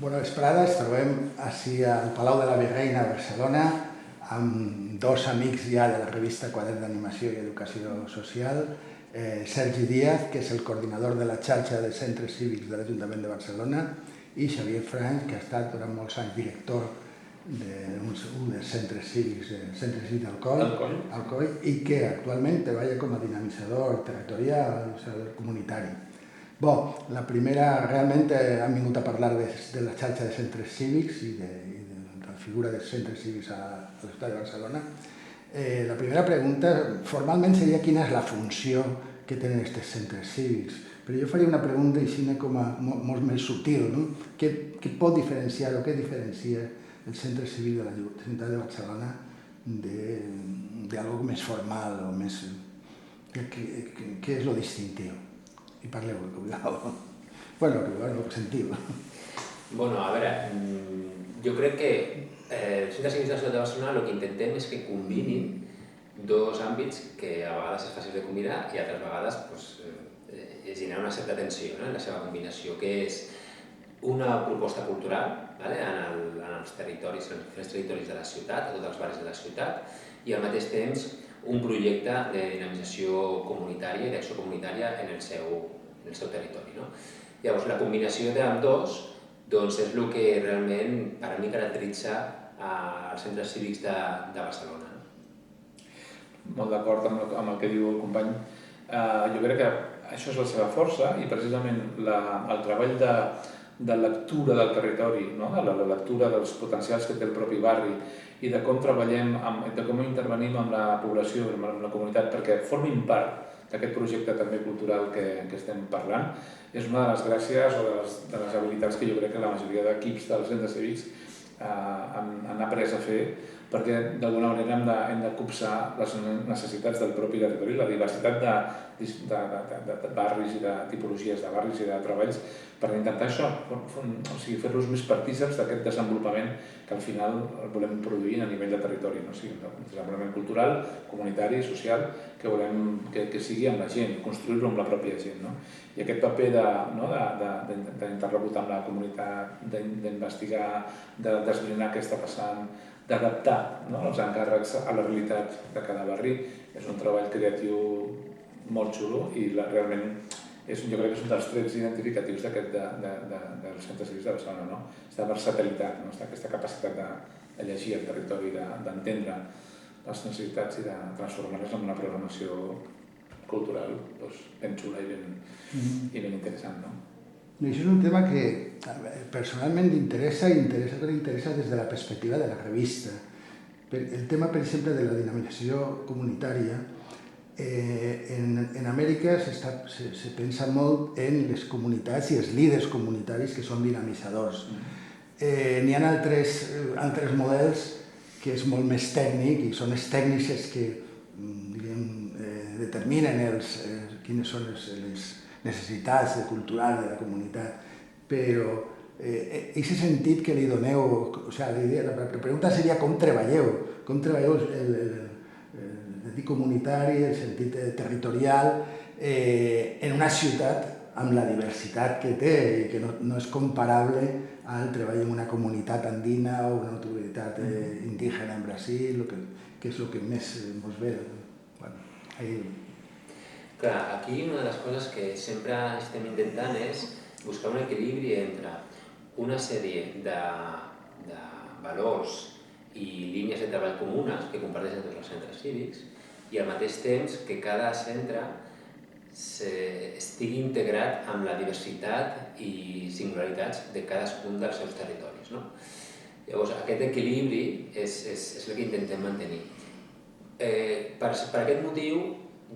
Bona vesprada, ens trobem així al Palau de la Virreina a Barcelona amb dos amics ja de la revista Quadern d'Animació i Educació Social, Sergi Díaz, que és el coordinador de la xarxa de centres cívics de l'Ajuntament de Barcelona, i Xavier Franch, que ha estat durant molts anys director d'un dels centres cívics, d'Alcoi, i que actualment treballa com a dinamitzador territorial, comunitari. La primera, realment hem vingut a parlar de la xarxa de centres cívics i de la figura dels centres cívics a la ciutat de Barcelona. La primera pregunta formalment seria quina és la funció que tenen aquests centres cívics, però jo faria una pregunta així com a molt més sutil, no? Què pot diferenciar o què diferencia el centre cívic de la ciutat de Barcelona d'algo més formal o més... Què és lo distintiu? I parleu el que vulgueu. Bueno, el que sentiu. Bueno, a veure, jo crec que els centres cívics de la ciutat de Barcelona el que intentem és que combinin dos àmbits que a vegades és fàcil de combinar i altres vegades genera una certa tensió en la seva combinació, que és una proposta cultural en els territoris de la ciutat, a tots els barris de la ciutat, i al mateix temps un projecte de dinamització comunitària i d'acció comunitària en el seu territori. Llavors, la combinació d'ambdós és el que realment per a mi caratteritza els centres cívics de Barcelona. Molt d'acord amb el que diu el company. Jo crec que això és la seva força i precisament el treball de lectura del territori, la lectura dels potencials que té el propi barri i de com treballem, de com intervenim amb la població, amb la comunitat, perquè formin part d'aquest projecte també cultural que estem parlant, és una de les gràcies o de les habilitats que jo crec que la majoria d'equips dels centres cívics han après a fer, perquè d'alguna manera hem de copsar les necessitats del propi territori, la diversitat de barris i de tipologies de barris i de treballs, per intentar això, fer-los més partíceps d'aquest desenvolupament que al final volem produir a nivell de territori, un desenvolupament cultural, comunitari, social, que volem que sigui amb la gent, construir-lo amb la pròpia gent. I aquest paper d'interlocutar amb la comunitat, d'investigar, de desbrinar què està passant, d'adaptar els encàrrecs a la realitat de cada barri, és un treball creatiu molt xulo i realment jo crec que és un dels trets identificatius dels centres cívics de Barcelona, aquesta versatilitat, aquesta capacitat de llegir el territori, d'entendre les necessitats i de transformar-les en una programació cultural ben xula i ben interessant. Això és un tema que personalment m'interessa i interessa des de la perspectiva de la revista. El tema, per exemple, de la dinamització comunitària, en Amèrica se pensa molt en les comunitats i els líders comunitaris que són dinamitzadors. N'hi ha altres models que és molt més tècnic i són els tècnics els que determinen quines són les necessitats culturals de la comunitat. Però en aquest sentit que li doneu, la pregunta seria com treballeu el sentit comunitari, el sentit territorial, en una ciutat amb la diversitat que té i que no és comparable al treball en una comunitat andina o una comunitat indígena en Brasil, que és el que més ens ve. Clar, aquí una de les coses que sempre estem intentant és buscar un equilibri entre una sèrie de valors i línies de treball comunes que comparteixen tots els centres cívics i al mateix temps que cada centre estigui integrat amb la diversitat i singularitats de cadascun dels seus territoris. Llavors, aquest equilibri és el que intentem mantenir. Per aquest motiu,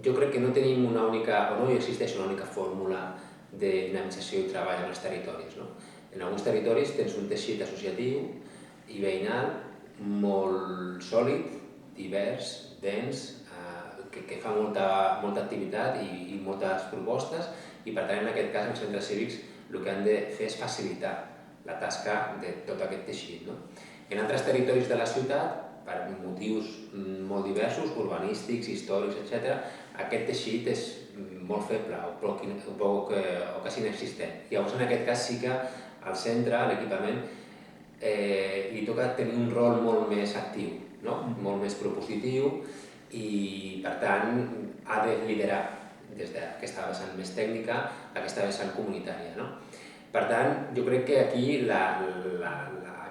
jo crec que no tenim una única, o no existeix una única fórmula de dinamització i treball en els territoris. En alguns territoris tens un teixit associatiu i veïnal molt sòlid, divers, dens, que fa molta activitat i moltes propostes i per tant en aquest cas els centres cívics el que han de fer és facilitar la tasca de tot aquest teixit. En altres territoris de la ciutat, per motius molt diversos, urbanístics, històrics, etc., aquest teixit és molt feble o quasi inexistent. Llavors en aquest cas sí que al centre, a l'equipament, li toca tenir un rol molt més actiu, no? Molt més propositiu i, per tant, ha de liderar des d'aquesta vessant més tècnica a aquesta vessant comunitària, no? Per tant, jo crec que aquí la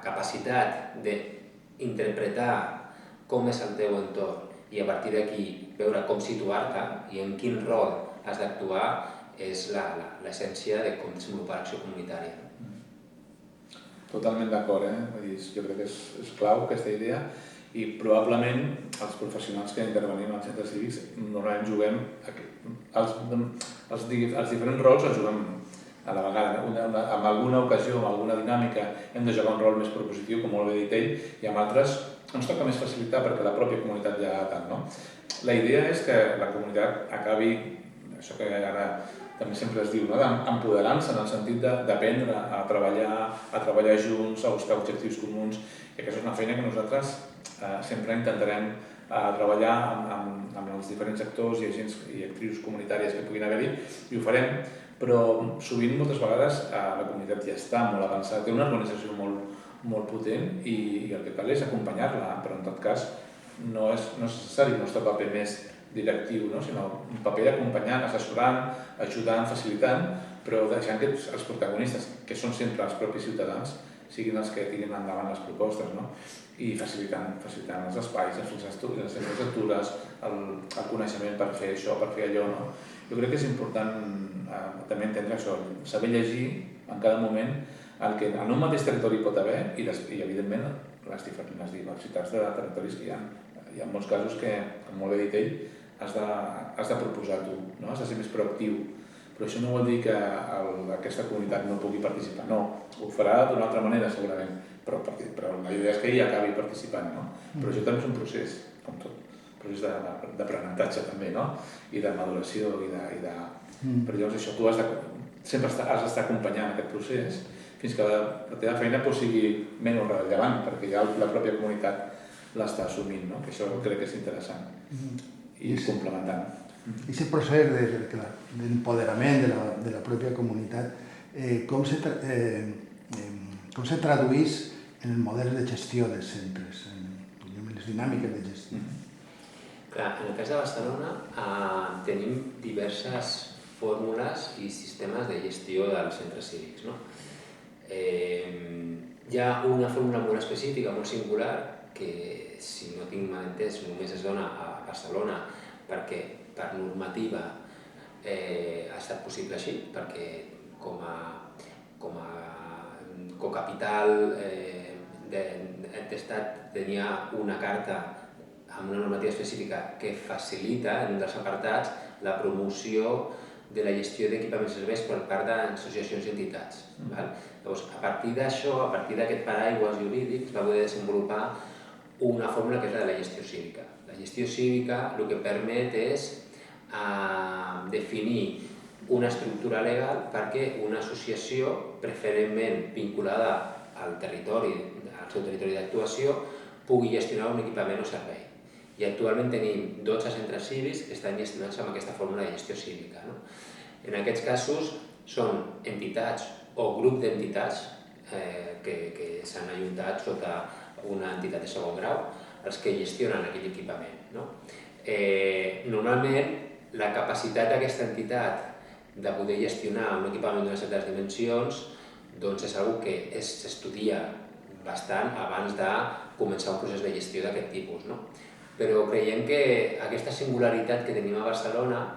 capacitat d'interpretar com és el teu entorn i a partir d'aquí veure com situar-te i en quin rol has d'actuar és l'essència de com desenvolupar l'acció comunitària. Totalment d'acord, jo crec que és clau aquesta idea i probablement els professionals que intervenim als centres cívics normalment juguem, els diferents rols els juguem a la vegada. En alguna ocasió, en alguna dinàmica, hem de jugar un rol més propositiu, com molt bé dit ell, i en altres ens toca més facilitar perquè la pròpia comunitat ja tant, no? La idea és que la comunitat acabi, això que ara també sempre es diu, no? Empoderant-se en el sentit d'aprendre a treballar junts, a buscar objectius comuns, i aquesta és una feina que nosaltres sempre intentarem treballar amb els diferents actors i agents i actrius comunitàries que puguin haver-hi, i ho farem, però sovint, moltes vegades, la comunitat ja està molt avançada, té una organització molt potent i el que cal és acompanyar-la, però en tot cas no és necessari el nostre paper més directiu, sinó un paper acompanyant, assessorant, ajudant, facilitant, però deixant que els protagonistes, que són sempre els propis ciutadans, siguin els que tirin endavant les propostes, i facilitant els espais, les infraestructures, el coneixement per fer això, per fer allò. Jo crec que és important també entendre això, saber llegir en cada moment el que en un mateix territori pot haver i evidentment, les diversitats de territoris que hi ha. Hi ha molts casos que, com molt bé dit ell, has de proposar tu, has de ser més proactiu. Però això no vol dir que aquesta comunitat no pugui participar. No, ho farà d'una altra manera segurament, però la idea és que ell acabi participant. Però això també és un procés, com tot. Un procés d'aprenentatge també, i de maduració. Però llavors això, tu sempre has d'estar acompanyant aquest procés fins que la teva feina sigui menys rellevant, perquè ja la pròpia comunitat l'està assumint, que això crec que és interessant i complementant. I aquest procés d'empoderament de la pròpia comunitat, com se tradueix en el model de gestió dels centres, en les dinàmiques de gestió? Clar, en el cas de Barcelona tenim diverses fórmules i sistemes de gestió dels centres cívics. Hi ha una fórmula molt específica, molt singular, que, si no tinc mal entès, només es dona a Barcelona perquè per normativa ha estat possible així, perquè com a cocapital d'estat tenia una carta amb una normativa específica que facilita, en un dels apartats, la promoció de la gestió d'equipaments i serveis per part d'associacions i entitats. Llavors, a partir d'això, a partir d'aquest paraigua jurídic, es va poder desenvolupar una fórmula que és la de la gestió cívica. La gestió cívica el que permet és definir una estructura legal perquè una associació, preferentment vinculada al seu territori d'actuació, pugui gestionar un equipament o servei. I actualment tenim 12 centres cívics que estan gestionats amb aquesta fórmula de gestió cívica. En aquests casos són entitats o grup d'entitats que s'han ajuntat sota una entitat de segon grau, els que gestionen aquell equipament. Normalment, la capacitat d'aquesta entitat de poder gestionar un equipament d'unes certes dimensions és una que s'estudia bastant abans de començar un procés de gestió d'aquest tipus. Però creiem que aquesta singularitat que tenim a Barcelona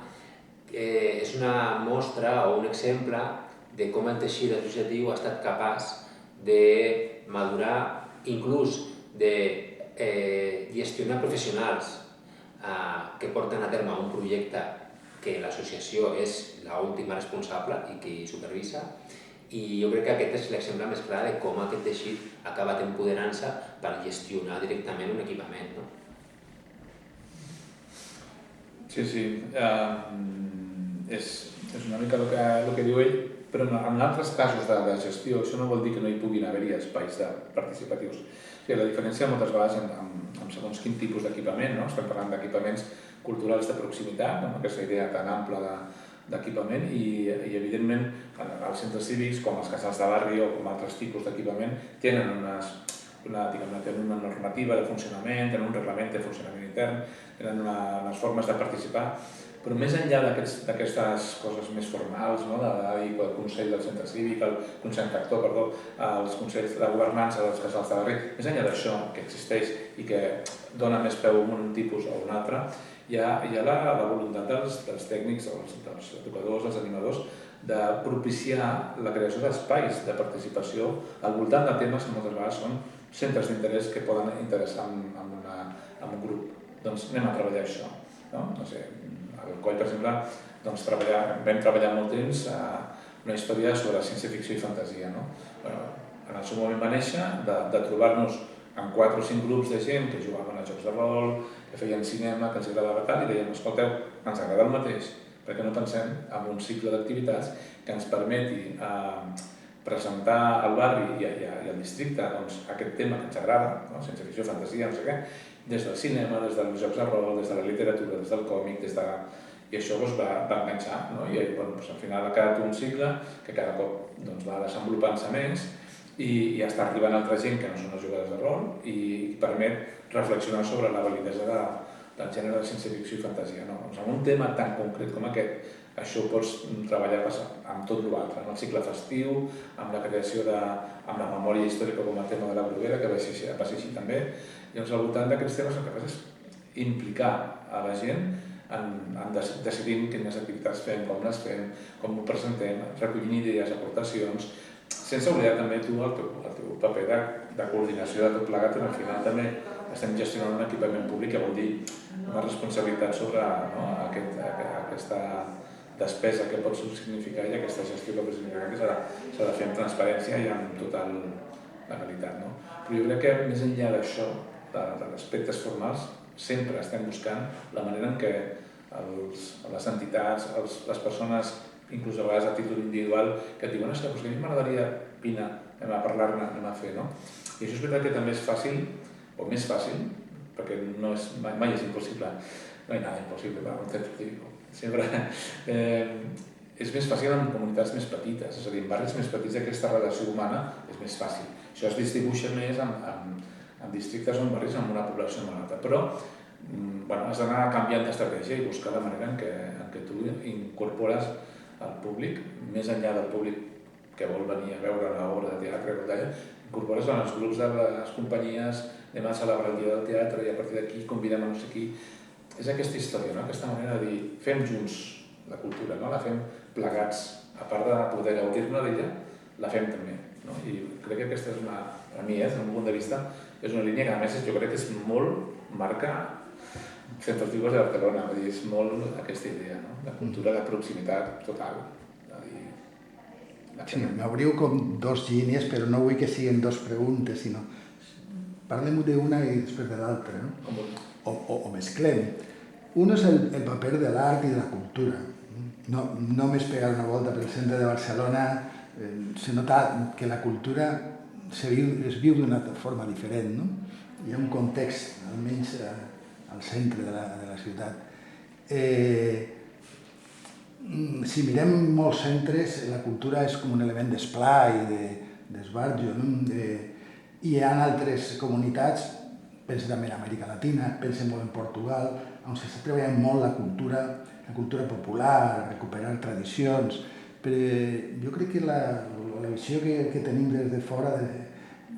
és una mostra o un exemple de com el teixit associatiu ha estat capaç de madurar, inclús de gestionar professionals que porten a terme un projecte que l'associació és l'última responsable i qui supervisa. I jo crec que aquest és l'exemple més clar de com aquest teixit ha acabat empoderant-se per gestionar directament un equipament. Sí. És una mica el que diu ell, però en altres casos de gestió això no vol dir que no hi puguin haver-hi espais participatius. La diferència moltes vegades en segons quin tipus d'equipament, estem parlant d'equipaments culturals de proximitat, amb aquesta idea tan ampla d'equipament i evidentment els centres cívics com els casals de barri o com altres tipus d'equipament tenen una normativa de funcionament, tenen un reglament de funcionament intern, tenen unes formes de participar, però més enllà d'aquestes coses més formals, no? El Consell del Centre Cívic, el Consell Rector, perdó, els Consells de Governança dels casals de barri, més enllà d'això que existeix i que dona més peu a un tipus o a un altre, hi ha la voluntat dels tècnics, dels educadors, dels animadors, de propiciar la creació d'espais de participació al voltant de temes que moltes vegades són centres d'interès que poden interessar en un grup. Doncs anem a treballar això. No sé, al Coll, per exemple, vam treballar molt temps una història sobre ciència-ficció i fantasia. En el seu moment va néixer de trobar-nos en 4 o 5 grups de gent que jugaven a jocs de rol, que feien cinema, que els agradava tant, i dèiem, escolteu, ens agrada el mateix, perquè no pensem en un cicle d'activitats que ens permeti presentar al barri i al districte aquest tema que ens agrada, ciència-ficció, fantasia, no sé què, des del cinema, des dels jocs de rol, des de la literatura, des del còmic, i això va enganxar, i al final ha quedat un cicle que cada cop va desenvolupant-se més i està arribant altra gent que no són els jugadors de rol i permet reflexionar sobre la validesa del gènere de ciència-ficció i fantasia. En un tema tan concret com aquest, això ho pots treballar amb tot l'altre, amb el cicle festiu, amb la creació amb la memòria històrica com a tema de la Bruguera, que va ser així també. Llavors, al voltant d'aquests temes el que fas és implicar a la gent en decidir quines activitats fem, com les fem, com ho presentem, recollint idees, aportacions, sense oblidar també tu el teu paper de coordinació de tot plegat, que al final també estem gestionant un equipament públic, que vol dir una responsabilitat sobre aquesta despesa que pot significar i aquesta gestió que pot significar que s'ha de fer amb transparència i amb total legalitat. Però jo crec que més enllà d'això, dels aspectes formals, sempre estem buscant la manera en què les entitats, les persones, inclús a vegades a títol individual, que et diuen que a mi m'agradaria, vine, anem a parlar-ne, anem a fer. I això és veritat que també és fàcil, o més fàcil, perquè mai és impossible, no hi ha nada impossible per un centre cívic. Sempre és més fàcil en comunitats més petites, és a dir, en barris més petits aquesta relació humana és més fàcil. Això es distribuïxa més en districtes o en barris amb una població molt alta, però has d'anar canviant d'estratègia i buscar la manera en què tu incorpores el públic, més enllà del públic que vol venir a veure una obra de teatre o talla, incorpores en els grups de les companyies, anem a celebrar el dia del teatre i a partir d'aquí convidem a no sé qui. És aquesta història, aquesta manera de dir, fem junts la cultura, la fem plegats, a part de poder gaudir-ne d'ella, la fem també. I crec que aquesta és per a mi, des d'un punt de vista, és una línia que a més jo crec que és molt marca Centres Cívics de Barcelona, és molt aquesta idea, de cultura de proximitat total. Sí, m'obriu com 2 línies, però no vull que siguin 2 preguntes, sinó parlem d'una i després de l'altra, o mesclem. Un és el paper de l'art i de la cultura. Només pegar una volta pel centre de Barcelona se nota que la cultura es viu d'una forma diferent. Hi ha un context, almenys al centre de la ciutat. Si mirem molts centres, la cultura és com un element d'esplai, d'esbarjo, i hi ha altres comunitats, penso també en Amèrica Latina, penso molt en Portugal, on s'està treballant molt la cultura popular, recuperar tradicions, però jo crec que la visió que tenim des de fora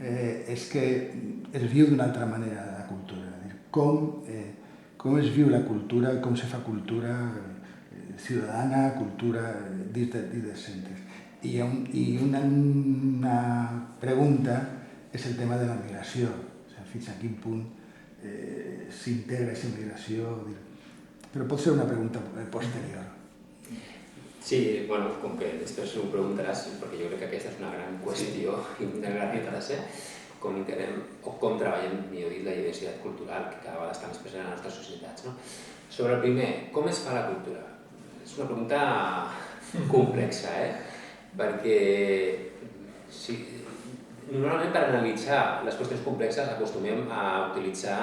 és que es viu d'una altra manera la cultura. Com es viu la cultura, com se fa cultura ciutadana, cultura dins dels centres. I una pregunta és el tema de la migració, fins a quin punt s'integra aquesta migració, però pot ser una pregunta posterior. Sí, com que després ho preguntaràs, perquè jo crec que aquesta és una gran qüestió i una gran interesse, com integrem o com treballem, millor dit, la diversitat cultural que cada vegada està més present a les nostres societats. Sobre el primer, com es fa la cultura? És una pregunta complexa, perquè normalment per analitzar les qüestions complexes acostumem a utilitzar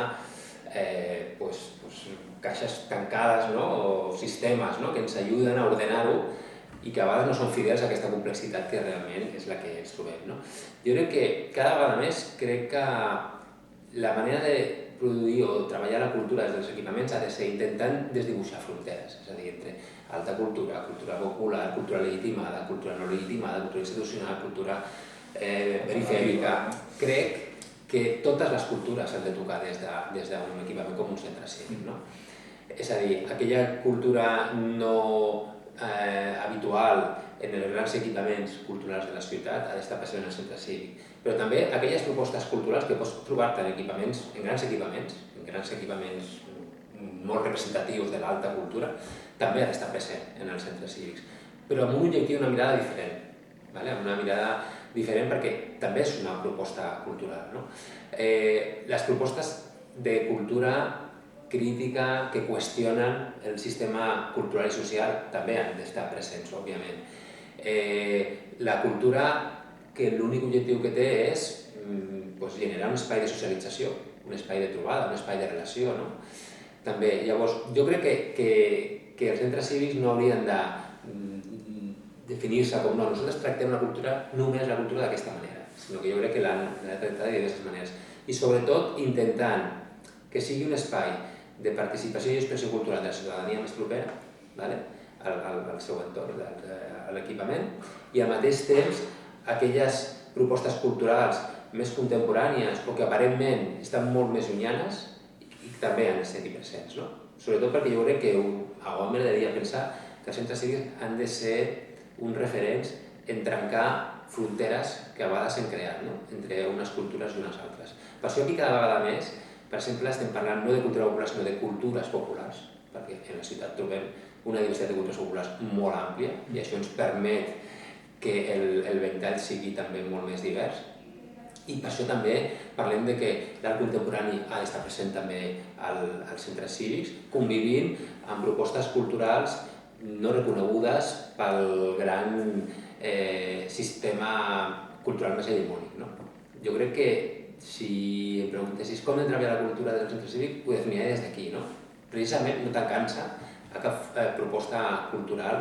caixes tancades, no? O sistemes, no? Que ens ajuden a ordenar-ho i que a vegades no són fidels a aquesta complexitat que realment és la que ens trobem. No? Jo crec que cada vegada més crec que la manera de produir o treballar la cultura des dels equipaments ha de ser intentant desdibuixar fronteres, és a dir, entre alta cultura, cultura popular, cultura legitimada, cultura no legitimada, cultura institucional, cultura perifèrica. Crec que totes les cultures s'han de tocar des d'un equipament com un centre cívic. No? És a dir, aquella cultura no habitual en els grans equipaments culturals de la ciutat ha d'estar present en el centre cívic. Però també aquelles propostes culturals que pots trobar-te en grans equipaments molt representatius de l'alta cultura, també ha d'estar present en els centres cívics. Però amb un objectiu, una mirada diferent. Amb una mirada diferent perquè també és una proposta cultural. No? Les propostes de cultura crítica que qüestionen el sistema cultural i social també han d'estar presents, òbviament. La cultura que l'únic objectiu que té és generar un espai de socialització, un espai de trobada, un espai de relació. No? També, llavors, jo crec que els centres cívics no haurien de definir-se com no, nosaltres tractem només la cultura d'aquesta manera, sinó que jo crec que l'han de tractar de diverses maneres. I sobretot intentant que sigui un espai de participació i expressió cultural de la ciutadania més propera al seu entorn, a l'equipament, i al mateix temps aquelles propostes culturals més contemporànies o que aparentment estan molt més llunyanes i també han de ser presents. No? Sobretot perquè jo crec que a mi m'agradaria pensar que els centres cívics han de ser uns referents en trencar fronteres que a vegades s'han creat entre unes cultures i unes altres. Per això aquí cada vegada més, per exemple, estem parlant no de cultura popular, sinó de cultures populars, perquè en la ciutat trobem una diversitat de cultures populars molt àmplia i això ens permet que el ventall sigui també molt més divers. I per això també parlem de que l'art contemporani ha d'estar present també als centres cívics, convivint amb propostes culturals no reconegudes pel gran sistema cultural més hegemònic. No? Jo crec que si em preguntessis com hem de treballar la cultura del centre cívic, ho definiria des d'aquí. No? Precisament no tancant-se a cap proposta cultural,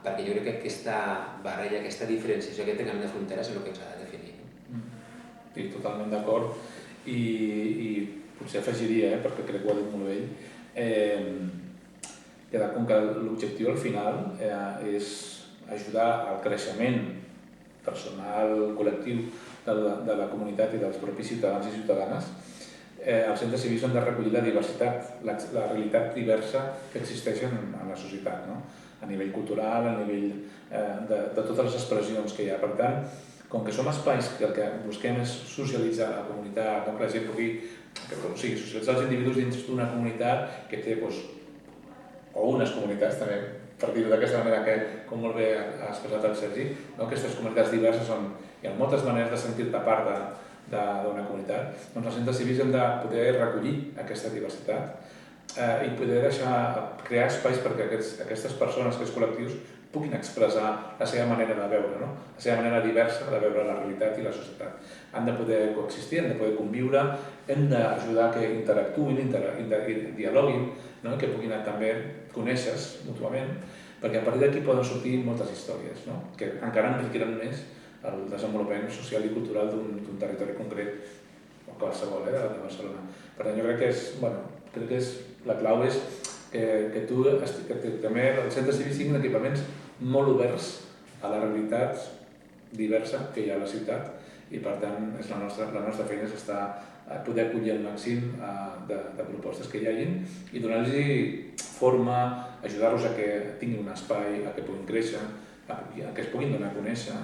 perquè jo crec que aquesta barreja, aquesta diferenciació, aquest tancament de fronteres és el que ens ha de definir. Sí, totalment d'acord. I potser afegiria, perquè crec que ho ha dit molt bé, com que l'objectiu al final és ajudar al creixement personal, col·lectiu de la comunitat i dels propis ciutadans i ciutadanes, els centres cívics han de recollir la diversitat, la realitat diversa que existeix en la societat, no? A nivell cultural, a nivell de totes les expressions que hi ha. Per tant, com que som espais que el que busquem és socialitzar la comunitat, que la gent pugui socialitzar els individus dins d'una comunitat que té o unes comunitats també, per dir-ho d'aquesta manera que, com molt bé ha expressat el Sergi, aquestes comunitats diverses on hi ha moltes maneres de sentir-te part d'una comunitat, doncs els centres cívics hem de poder recollir aquesta diversitat i poder crear espais perquè aquestes persones, aquests col·lectius, puguin expressar la seva manera de veure, la seva manera diversa de veure la realitat i la societat. Han de poder coexistir, han de poder conviure, hem d'ajudar que interactuïn, dialoguin, que puguin també conèixer-se mútuament, perquè a partir d'aquí poden sortir moltes històries, que encara enriquiran més el desenvolupament social i cultural d'un territori concret, o qualsevol, de Barcelona. Per tant, jo crec que la clau és que també els centres cívics siguin equipaments molt oberts a la realitat diversa que hi ha a la ciutat i, per tant, la nostra feina és poder acollir el màxim de propostes que hi hagin i donar-los forma, ajudar-los a que tinguin un espai, a que puguin créixer, a que es puguin donar a conèixer,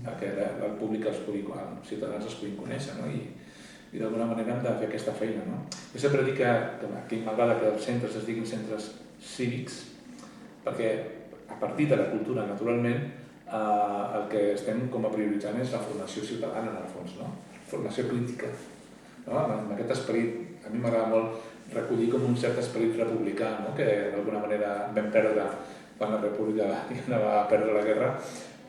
a que el públic, els ciutadans els puguin conèixer, i d'alguna manera hem de fer aquesta feina. Jo sempre dic que m'agrada que els centres es diguin centres cívics perquè a partir de la cultura, naturalment, el que estem com a prioritzant és la formació ciutadana, en el fons, formació crítica. Amb aquest esperit, a mi m'agrada molt recollir com un cert esperit republicà, que d'alguna manera vam perdre quan la república va perdre la guerra,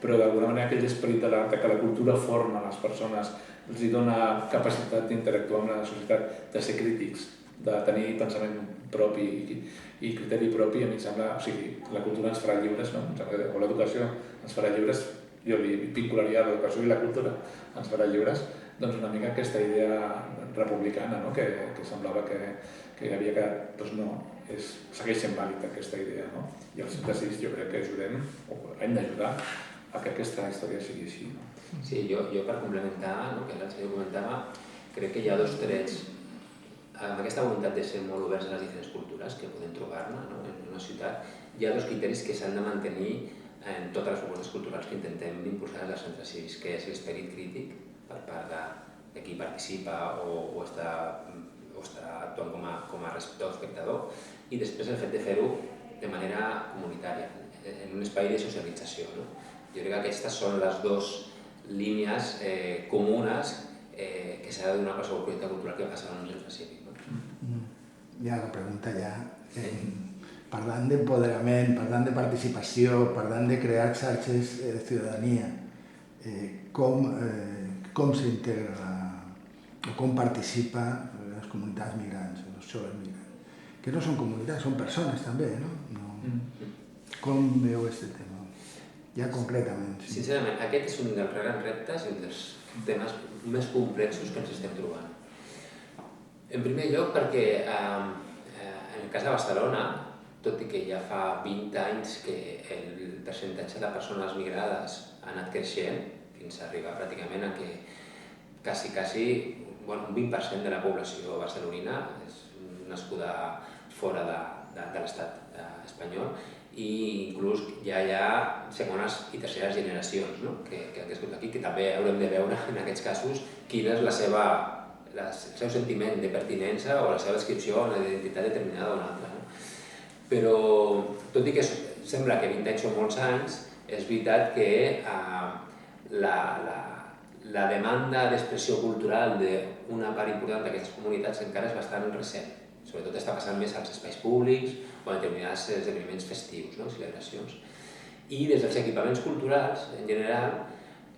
però d'alguna manera aquell esperit de que la cultura forma les persones, els dona capacitat d'interactuar amb la societat, de ser crítics, de tenir pensament propi i criteri propi, a mi em sembla, o sigui, la cultura ens farà lliures, no? O l'educació ens farà lliures, jo li vincularia l'educació i la cultura ens farà lliures, doncs una mica aquesta idea republicana, no? que semblava que hi havia quedat, doncs no, segueix sent vàlida aquesta idea, no? I els científics jo crec que ajudem, o hem d'ajudar a que aquesta història sigui així. No? Sí, jo per complementar, no, que l'Alçà comentava, crec que hi ha dos trets amb aquesta voluntat de ser molt oberts a les diferents cultures que podem trobar-ne, no, en una ciutat. Hi ha dos criteris que s'han de mantenir en totes les propostes culturals que intentem impulsar als centres cívics, que és l'esperit crític per part de qui participa o està actuant com a receptor o espectador, i després el fet de fer-ho de manera comunitària, en un espai de socialització. No? Jo crec que aquestes són les dues línies comunes que s'ha de donar a qualsevol projecte cultural que passa en un centre cívic. No? Ja la pregunta parlant d'empoderament, parlant de participació, parlant de crear xarxes de ciutadania, com s'integra o com participa les comunitats migrants, els joves migrants, que no són comunitats, són persones també, no? Com veu aquest tema? Ja concretament. Sí. Sincerament, aquest és un dels grans reptes i un dels temes més complexos que ens estem trobant. En primer lloc perquè en el cas de Barcelona, tot i que ja fa 20 anys que el percentatge de persones migrades ha anat creixent, fins a arribar pràcticament a que un 20% de la població barcelonina és nascuda fora de l'estat espanyol, i inclús ja hi ha segones i terceres generacions, no? que han crescut aquí, que també haurem de veure en aquests casos quin és el seu sentiment de pertinença o la seva descripció en una identitat determinada o una altra. No? Però, tot i que sembla que 20 anys són molts anys, és veritat que la demanda d'expressió cultural d'una part important d'aquestes comunitats encara és bastant recent. Sobretot està passant més als espais públics o a determinats esdeveniments festius, no? Celebracions. I des dels equipaments culturals, en general,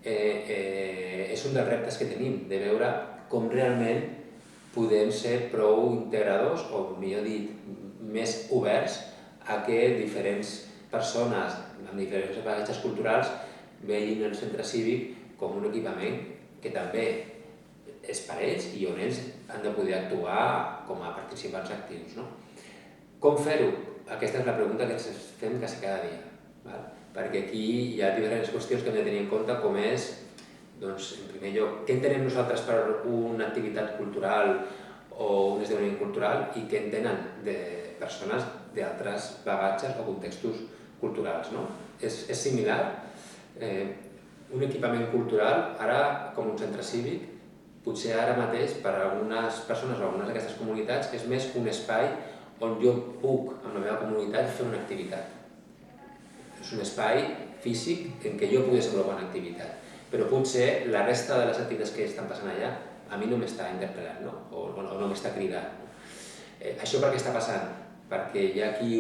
és un dels reptes que tenim, de veure com realment podem ser prou integradors, o millor dit, més oberts a que diferents persones amb diferents bagatges culturals vegin el centre cívic com un equipament que també és per ells i on ells han de poder actuar com a participants actius. No? Com fer-ho? Aquesta és la pregunta que ens fem quasi cada dia. Val? Perquè aquí hi ha diferents qüestions que hem de tenir en compte, com és, doncs, en primer lloc, què entenem nosaltres per una activitat cultural o un esdeveniment cultural i què entenen de persones d'altres bagatges o contextos culturals. No? És similar. Un equipament cultural, ara com un centre cívic, potser ara mateix per a algunes persones o algunes d'aquestes comunitats és més un espai on jo puc, amb la meva comunitat, fer una activitat. És un espai físic en què jo puc desenvolupar una activitat. Però potser la resta de les activitats que estan passant allà a mi no m'està interpel·lant, no? O no m'està cridant. Això per què està passant? Perquè hi ha aquí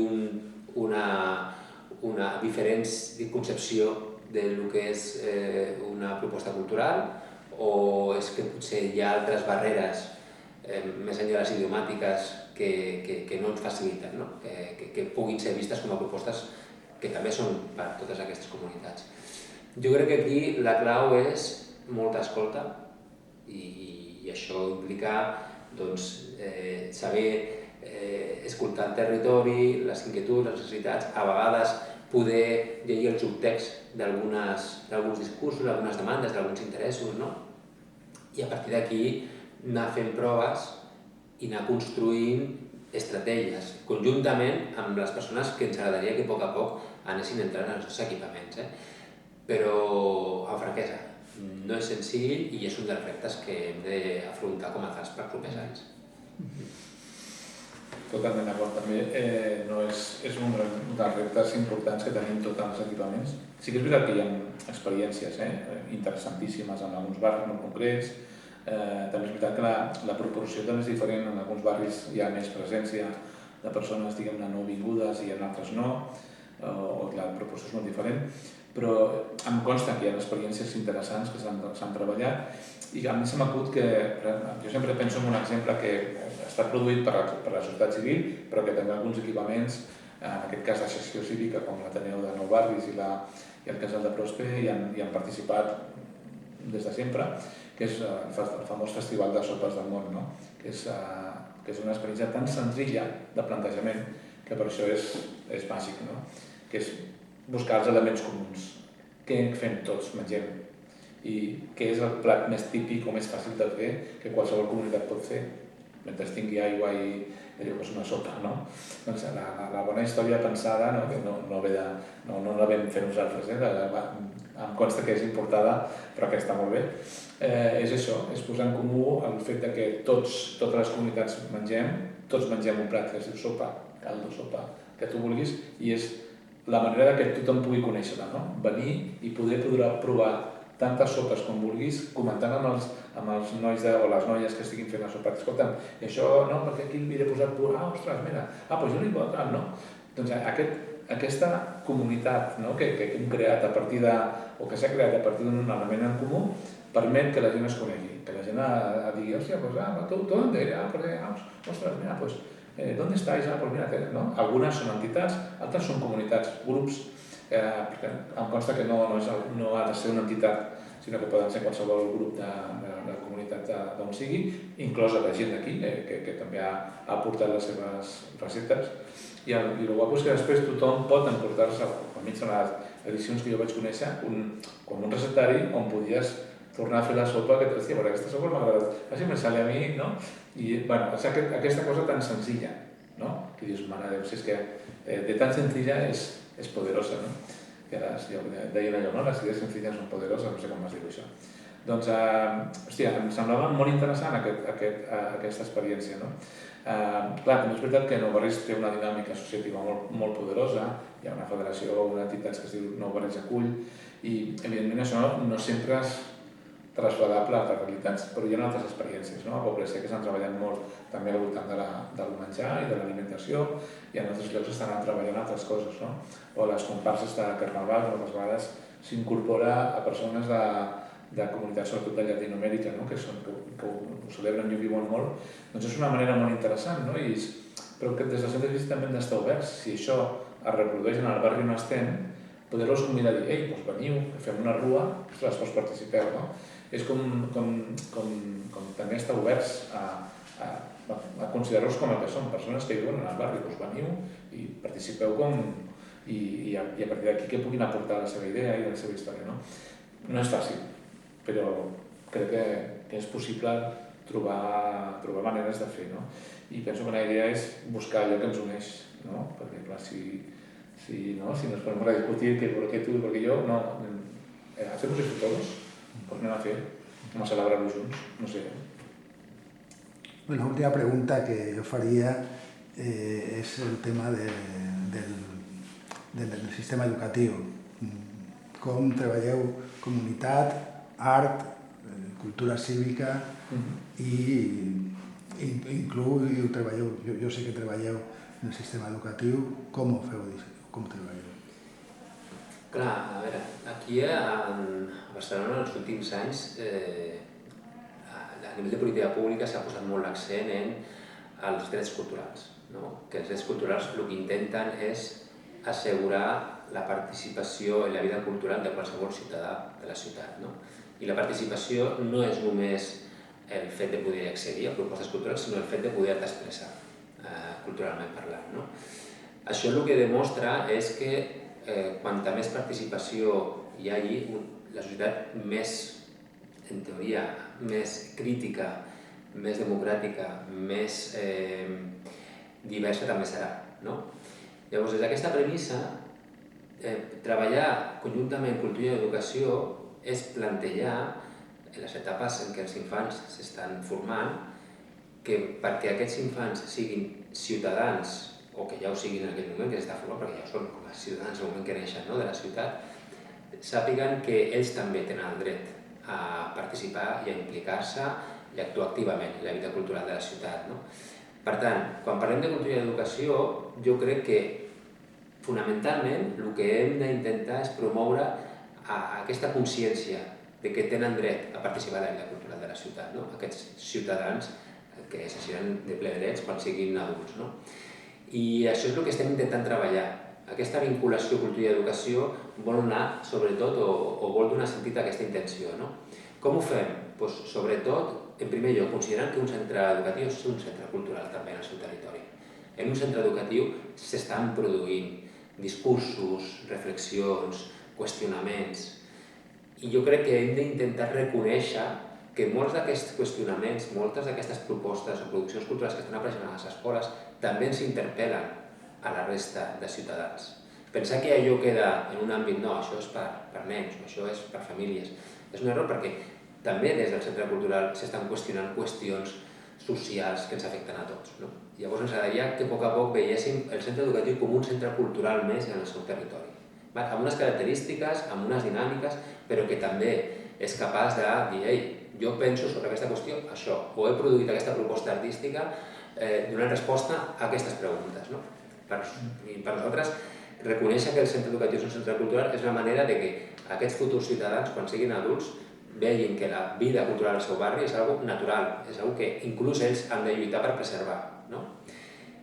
una diferent concepció del que és una proposta cultural, o és que potser hi ha altres barreres més enllà de les idiomàtiques que no ens faciliten, no? Que puguin ser vistes com a propostes que també són per a totes aquestes comunitats. Jo crec que aquí la clau és molta escolta i això implica saber escoltar el territori, les inquietuds, les necessitats, a vegades poder llegir el subtext d'alguns discursos, d'algunes demandes, d'alguns interessos, no? I a partir d'aquí anar fent proves i anar construint estratègies conjuntament amb les persones que ens agradaria que a poc anessin entrant als nostres equipaments. Però, amb franquesa, no és senzill i és un dels reptes que hem d'afrontar com a tals per propers anys. Totalment d'acord, també és un dels reptes importants que tenim tots els equipaments. Sí que és veritat que hi ha experiències interessantíssimes en alguns barris molt concrets. També és veritat que la proporció també és diferent, en alguns barris hi ha més presència de persones, diguem-ne, no vingudes i en altres no. o la proporció és molt diferent, però em consta que hi ha experiències interessants que s'han treballat i a mi se m'acut que jo sempre penso en un exemple que està produït per la societat civil, però que també alguns equipaments, en aquest cas l'associació cívica com l'Ateneu de Nou Barris i el Casal de Prosper hi han participat des de sempre, que és el famós Festival de Sopes del Món, no? que és una experiència tan senzilla de plantejament que per això és bàsic, no? Que és buscar els elements comuns. Què fem tots, mengem? I què és el plat més típic o més fàcil de fer que qualsevol comunitat pot fer mentre tingui aigua i allò que és una sopa, no? Doncs la bona història pensada, no? Que no la vam fer nosaltres, em consta que és importada, però que està molt bé, és això, és posar en comú el fet que totes les comunitats tots mengem un plat que es diu sopa, caldo, sopa, que tu vulguis, i és la manera que tothom pugui conèixer-la, no? Venir i poder provar tantes sopes com vulguis, comentant amb els nois o les noies que estiguin fent la sopa. Escolta'm, i això, no, perquè aquí li he posat pur, ostres, mira, doncs jo li poso tant, no? Doncs aquesta comunitat, no? que hem creat a partir o que s'ha creat a partir d'un element en comú, permet que la gent es conegui, que la gent digui, hòstia, ¿tú dónde eres? Ostres, mira, pues, ¿dónde estáis? Pues mira, ¿no? Algunes són entitats, altres són comunitats, grups, perquè em consta que no ha de ser una entitat, sinó que poden ser qualsevol grup de comunitat d'on sigui, inclosa la gent d'aquí, que també ha aportat les seves receptes. I el guapo és que després tothom pot emportar-se, almenys en les edicions que jo vaig conèixer, com un receptari on podies tornar a fer la sopa que hòstia, però aquesta sopa m'ha agradat, així me sale a mi, no? I, bueno, aquesta cosa tan senzilla, no? Que dius, mare de Déu, si és que de tan senzilla és poderosa, no? Que ara, jo deien allò, no? Les idees senzilles són poderoses, no sé com es diu això. Doncs, hòstia, em semblava molt interessant aquesta experiència, no? Clar, també és veritat que Nou Barris té una dinàmica associativa molt poderosa, hi ha una federació o una entitat que es diu Nou Barris Acull, i evidentment això no sempre és trasladable a altres realitats, però hi ha altres experiències, no? A Poble Sec s'han treballat molt també al voltant del menjar i de l'alimentació, i en altres llocs estan treballant altres coses, no? O les comparses de Carnaval, moltes vegades s'incorpora a persones de comunitats, sobretot de Llatinoamèrica, no? que ho celebren i ho viuen molt, doncs és una manera molt interessant, no? Però que des del centre de vista també hem d'estar oberts. Si això es reprodueix en el barri on estem, poder-los convidar a dir, ei, doncs veniu, fem una rua, ostres, participeu, no? És com també estar oberts a considerar-los com el que són, persones que viuen en el barri, doncs veniu i participeu i a partir d'aquí que puguin aportar la seva idea i la seva història, no? No és fàcil, però crec que és possible trobar maneres de fer, no? I penso que la idea és buscar allò que ens uneix, no? Perquè, clar, si nos ponemos a discutir que por qué tú y por qué yo, no, hacemos esto todos, pues anem a fer, anem a celebrar-lo junts, no sé. La última pregunta que jo faria és el tema del sistema educatiu. Com treballeu comunitat, art, cultura cívica i treballeu, jo sé que treballeu en el sistema educatiu, com ho feu, com treballeu? Clar, a veure, aquí a Barcelona en els últims anys a nivell de política pública s'ha posat molt l'accent en els drets culturals, no? Que els drets culturals el que intenten és assegurar la participació en la vida cultural de qualsevol ciutadà de la ciutat, no? I la participació no és només el fet de poder accedir a propostes culturals, sinó el fet de poder expressar culturalment parlant, no? Això el que demostra és que quanta més participació hi hagi, la societat més, en teoria, més crítica, més democràtica, més diversa també serà, no? Llavors, des d'aquesta premissa, treballar conjuntament cultura i educació és plantejar, en les etapes en què els infants s'estan formant, que perquè aquests infants siguin ciutadans, o que ja ho siguin en aquell moment que s'està formant, perquè ja són com a ciutadans en el moment que neixen de la ciutat, sàpiguen que ells també tenen el dret a participar i a implicar-se i a actuar activament en la vida cultural de la ciutat, no? Per tant, quan parlem de cultura i educació, jo crec que fonamentalment, el que hem d'intentar és promoure aquesta consciència de que tenen dret a participar de la vida cultural de la ciutat, no? Aquests ciutadans que s'assiran de ple drets quan siguin adults. No? I això és el que estem intentant treballar. Aquesta vinculació cultura i educació vol anar, sobretot, o vol donar sentit a aquesta intenció. No? Com ho fem? Pues, sobretot, en primer lloc, considerant que un centre educatiu és un centre cultural també en el seu territori. En un centre educatiu s'estan produint discursos, reflexions, qüestionaments, i jo crec que hem d'intentar reconèixer que molts d'aquests qüestionaments, moltes d'aquestes propostes o produccions culturals que estan apareixent a les escoles també ens interpel·len a la resta de ciutadans. Pensar que allò queda en un àmbit, no, això és per nens, això és per famílies, és un error perquè també des del centre cultural s'estan qüestionant qüestions socials que ens afecten a tots. No? Llavors ens agradaria que a poc veiéssim el centre educatiu com un centre cultural més en el seu territori, amb unes característiques, amb unes dinàmiques, però que també és capaç de dir, ei, jo penso sobre aquesta qüestió això, o he produït aquesta proposta artística donant resposta a aquestes preguntes. No? I per nosaltres, reconèixer que el centre educatiu és un centre cultural és una manera de que aquests futurs ciutadans, quan siguin adults, vegin que la vida cultural al seu barri és algo natural, és algo que inclús ells han de lluitar per preservar. No?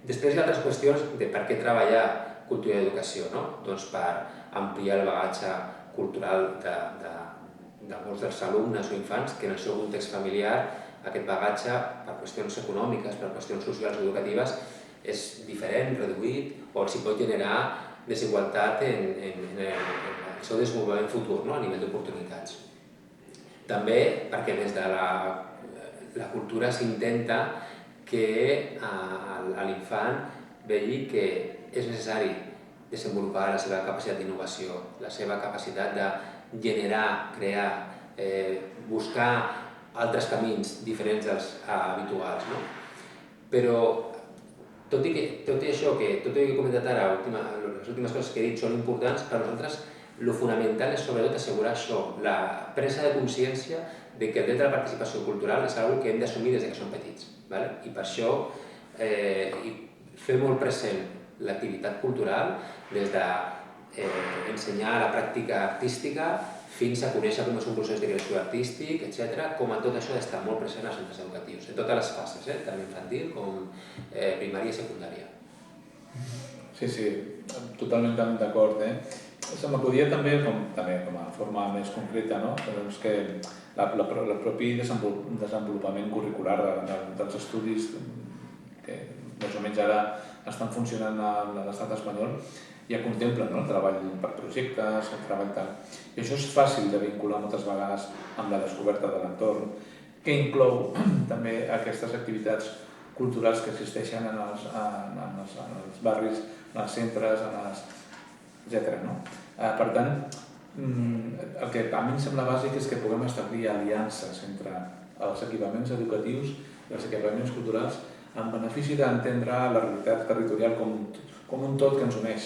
Després hi ha altres qüestions de per què treballar cultura i educació, no? Doncs per ampliar el bagatge cultural de molts dels alumnes o infants que en el seu context familiar aquest bagatge per qüestions econòmiques, per qüestions socials o educatives és diferent, reduït, o s'hi pot generar desigualtat en el seu desenvolupament futur, no? A nivell d'oportunitats. També perquè des de la cultura s'intenta que l'infant vegi que és necessari desenvolupar la seva capacitat d'innovació, la seva capacitat de generar, crear, buscar altres camins diferents dels habituals. No? Però tot i això, tot i que he comentat ara, les últimes coses que he dit són importants, per nosaltres el fonamental és sobretot assegurar això, la presa de consciència de que el dret a la participació cultural és una cosa que hem d'assumir des que som petits. I per això fer molt present l'activitat cultural des d'ensenyar la pràctica artística fins a conèixer com és un procés de creació artístic, etc. Com tot això ha d'estar molt present als centres educatius, en totes les fases, tant infantil com primària i secundària. Sí, totalment d'acord. Se m'acudia també, com a forma més concreta, que el propi desenvolupament curricular dels estudis que més o menys ara estan funcionant a l'estat espanyol ja contemplen el treball per projectes, el treball tal. I això és fàcil de vincular moltes vegades amb la descoberta de l'entorn, que inclou també aquestes activitats culturals que existeixen en els barris, en els centres, etc. Per tant, el que a mi em sembla bàsic és que puguem establir aliances entre els equipaments educatius i els equipaments culturals en benefici d'entendre la realitat territorial com un tot que ens uneix,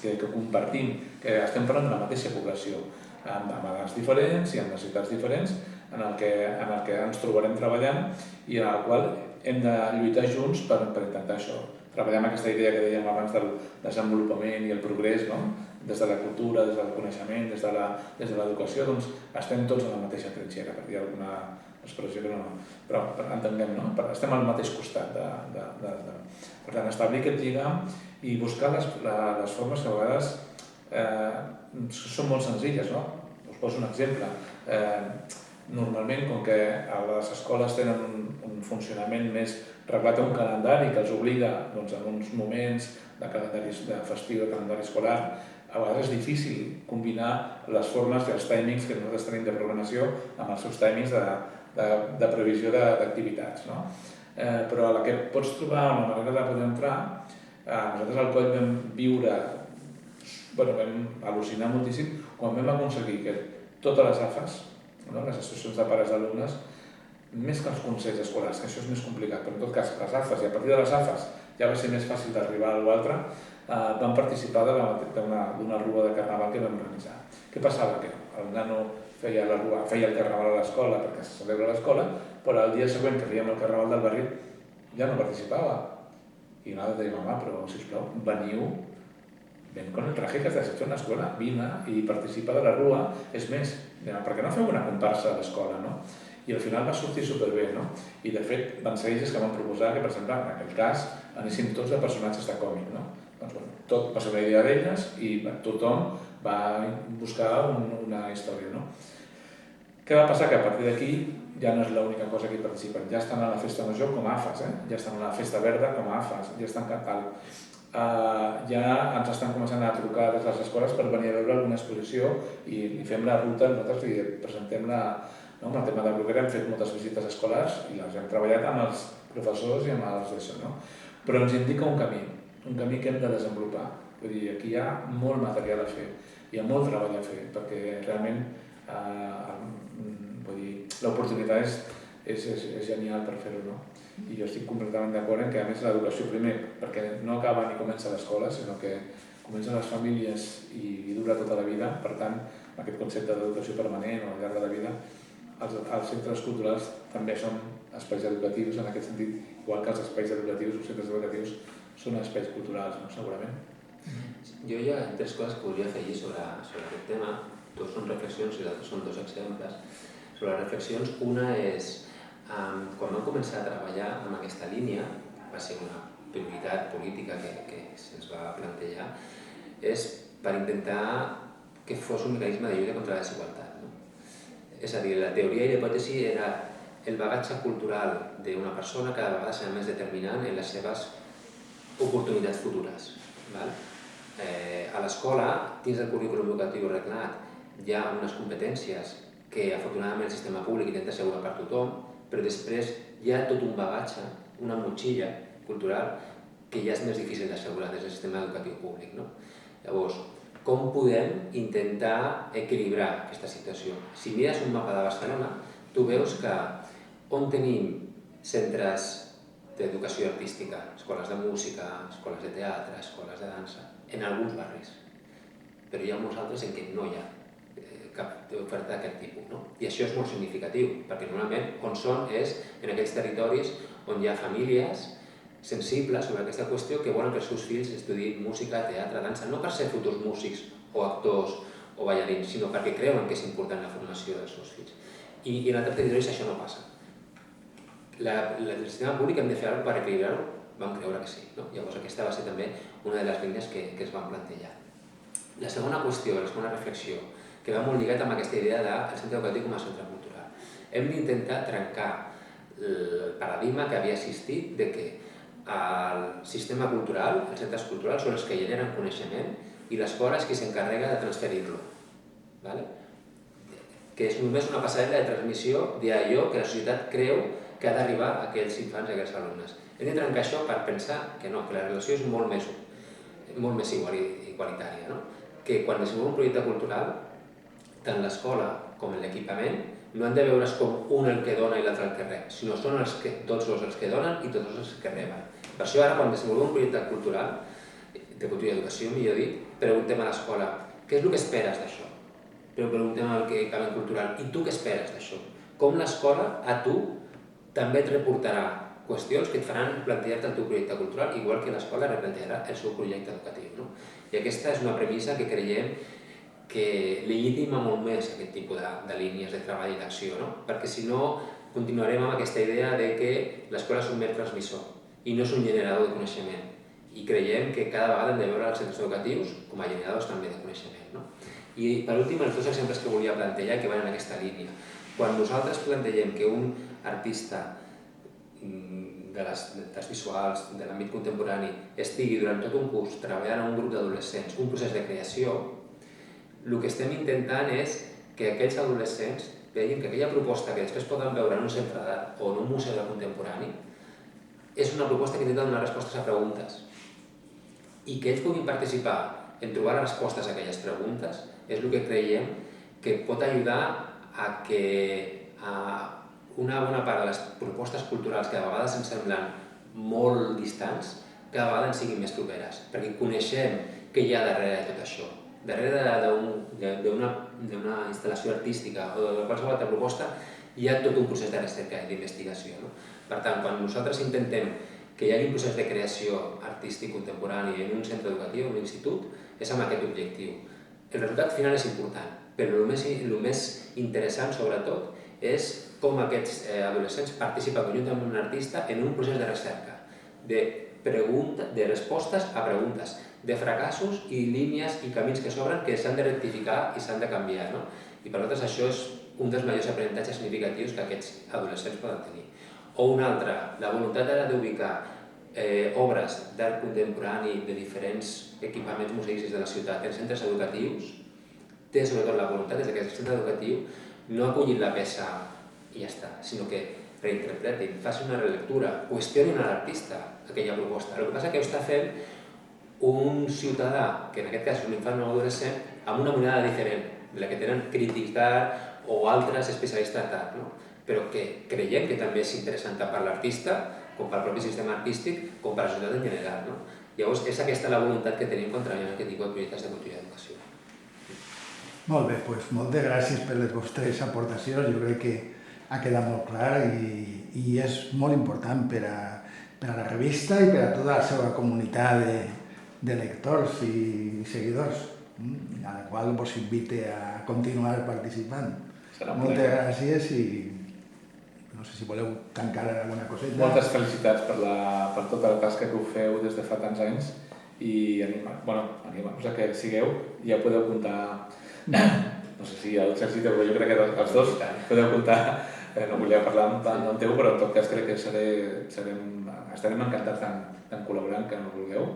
que compartim, que estem parlant de la mateixa població, amb edats diferents i amb necessitats diferents, en el que ens trobarem treballant i en el qual hem de lluitar junts per intentar això. Treballar amb aquesta idea que dèiem abans del desenvolupament i el progrés, des de la cultura, des del coneixement, des de l'educació, doncs estem tots a la mateixa trinxera, per dir alguna expressió que no, però entenguem, estem al mateix costat. Per tant, establir aquest lligam i buscar les formes que a vegades són molt senzilles. Us poso un exemple. Normalment, com que les escoles tenen un funcionament més reglat a un calendari que els obliga en uns moments de calendari festiu, de calendari escolar, a vegades és difícil combinar les formes i els timings que nosaltres tenim de programació amb els seus timings de previsió d'activitats. Però a la que pots trobar una manera de poder entrar, nosaltres al coll vam viure, vam al·lucinar moltíssim quan vam aconseguir que totes les AFAs, les associacions de pares d'alumnes, més que els consells escolars, que això és més complicat, però en tot cas les AFAs, i a partir de les AFAs ja va ser més fàcil d'arribar a l'altre, van participar d'una rua de carnaval que vam organitzar. Què passava? Que el nano feia el carnaval a l'escola perquè se celebra a l'escola, però el dia següent que fèiem el carnaval del barri ja no participava. I nosaltres dèiem, home, però sisplau, veniu ven con el traje que has hecho en la escuela, vine i participa de la rua, és més, per què no feu una comparsa a l'escola, no? I al final va sortir superbé, no? I de fet van ser ells que van proposar que, per exemple, en aquest cas, anéssim tots de personatges de còmic, no? Doncs, bueno, tot va ser una idea d'elles i tothom va buscar una història, no? Què va passar? Que a partir d'aquí ja no és l'única cosa que hi participen. Ja estan a la festa major com a AFAS, ja estan a la festa verda com a AFAS, ja estan cantant. Ja ens estan començant a trucar des de les escoles per venir a veure alguna exposició i fem la ruta, nosaltres li presentem amb el tema de Bruguera, hem fet moltes visites escolars i les hem treballat amb els professors i amb els d'això, no? Però ens indica un camí que hem de desenvolupar. Vull dir, aquí hi ha molt material a fer, hi ha molt treball a fer, perquè realment l'oportunitat és genial per fer-ho, no? I jo estic completament d'acord en que, a més, l'educació primer, perquè no acaba ni comença a l'escola, sinó que comença a les famílies i dura tota la vida. Per tant, aquest concepte d'educació permanent o al llarg de la vida, els centres culturals també són espais educatius, en aquest sentit, igual que els espais educatius o centres educatius són espais culturals, no? Segurament. Jo hi ha 3 coses que volia afegir sobre aquest tema. 2 són reflexions i l'altre són 2 exemples. Sobre les reflexions, una és quan vam començar a treballar en aquesta línia, va ser una prioritat política que se'ns va plantejar, és per intentar que fos un mecanisme de lluita contra la desigualtat. És a dir, la teoria i la hipòtesi era el bagatge cultural d'una persona cada vegada serà més determinant en les seves oportunitats futures. A l'escola, dins del currículum educatiu regnat, hi ha unes competències que afortunadament el sistema públic intenta assegurar per tothom, però després hi ha tot un bagatge, una motxilla cultural que ja és més difícil d'assegurar des del sistema educatiu públic. Llavors, com podem intentar equilibrar aquesta situació? Si mires un mapa de Barcelona, tu veus que on tenim centres d'educació artística, escoles de música, escoles de teatre, escoles de dansa, en alguns barris, però hi ha molts altres en què no hi ha cap oferta d'aquest tipus. I això és molt significatiu, perquè normalment on són és en aquells territoris on hi ha famílies sensibles sobre aquesta qüestió que volen que els seus fills estudiïn música, teatre, dansa, no per ser futurs músics o actors o ballarins, sinó perquè creuen que és important la formació dels seus fills. I en altres territoris això no passa. El sistema públic hem de fer alguna cosa per equilibrar-ho? Vam creure que sí. Llavors aquesta va ser també una de les línies que es van plantejar. La segona qüestió, la segona reflexió, que va molt lligat amb aquesta idea del centre educatiu com a centre cultural. Hem d'intentar trencar el paradigma que havia existit de que el sistema cultural, els centres culturals, són els que generen coneixement i l'escola és qui s'encarrega de transferir-lo. Que és només una passarel·la de transmissió d'allò que la societat creu que ha d'arribar a aquells infants i a aquells alumnes. Hem de trencar això per pensar que no, que la relació és molt més igualitària. Que quan es vol un projecte cultural, tant l'escola com l'equipament no han de veure's com un el que dona i l'altre el que rep, sinó són tots dos els que donen i tots els que reben. Per això ara, quan desenvolupem un projecte cultural, de cultura i educació, millor dit, preguntem a l'escola què és el que esperes d'això? Però preguntem al que equipament cultural i tu què esperes d'això? Com l'escola a tu també et reportarà qüestions que et faran plantejar-te el teu projecte cultural, igual que l'escola replantejarà el seu projecte educatiu. I aquesta és una premissa que creiem que legitima molt més aquest tipus de línies de treball i d'acció, perquè si no continuarem amb aquesta idea de que l'escola és un mer transmissor i no és un generador de coneixement. I creiem que cada vegada hem de veure els centres educatius com a generadors també de coneixement. I per últim, els 2 exemples que volia plantejar que van en aquesta línia. Quan nosaltres plantegem que un artista de les arts visuals, de l'àmbit contemporani, estigui durant tot un curs treballant en un grup d'adolescents, un procés de creació, el que estem intentant és que aquells adolescents vegin que aquella proposta que després poden veure en un centre d'art o en un museu de contemporani és una proposta que intenta donar respostes a preguntes i que ells puguin participar en trobar respostes a aquelles preguntes és el que creiem que pot ajudar a que una bona part de les propostes culturals que a vegades ens semblen molt distants cada vegada ens siguin més properes, perquè coneixem què hi ha darrere de tot això. Darrere d'una instal·lació artística o de qualsevol altra proposta hi ha tot un procés de recerca i d'investigació. Per tant, quan nosaltres intentem que hi hagi un procés de creació artístic contemporani en un centre educatiu, en un institut, és amb aquest objectiu. El resultat final és important, però el més interessant, sobretot, és com aquests adolescents participen conjuntament amb un artista en un procés de recerca, de respostes a preguntes, de fracassos i línies i camins que s'obren que s'han de rectificar i s'han de canviar. I per nosaltres això és un dels majors aprenentatges significatius que aquests adolescents poden tenir. O un altre, la voluntat ara d'ubicar obres d'art contemporani de diferents equipaments museístics de la ciutat en centres educatius, té sobretot la voluntat des d'aquest centre educatiu no acullin la peça i ja està, sinó que reinterpretin, facin una relectura, qüestionin a l'artista aquella proposta. El que passa és que ho està fent un ciutadà, que en aquest cas és un infant o un adolescent, amb una mirada diferent de la que tenen crítics d'art o altres especialistes d'art, però que creiem que també és interessant tant per l'artista, com pel propi sistema artístic, com per la societat en general. Llavors, és aquesta la voluntat que tenim contra aquest tipus de projectes de cultura i educació. Molt bé, doncs moltes gràcies per les vostres aportacions. Jo crec que ha quedat molt clar i és molt important per a la revista i per a tota la seva comunitat de lectors i seguidors, a la qual us invite a continuar participant. Moltes gràcies i no sé si voleu tancar alguna coseta. Moltes felicitats per tota la tasca que ho feu des de fa tants anys i animar-vos a que sigueu. Ja podeu comptar, no sé si el Sergi, però jo crec que els dos podeu comptar, no volia parlar amb teu, però en tot cas crec que estarem encantats d'en col·laborar, que no vulgueu.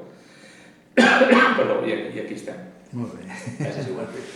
Perdó, i aquí estem. Molt bé. Gràcies igualment.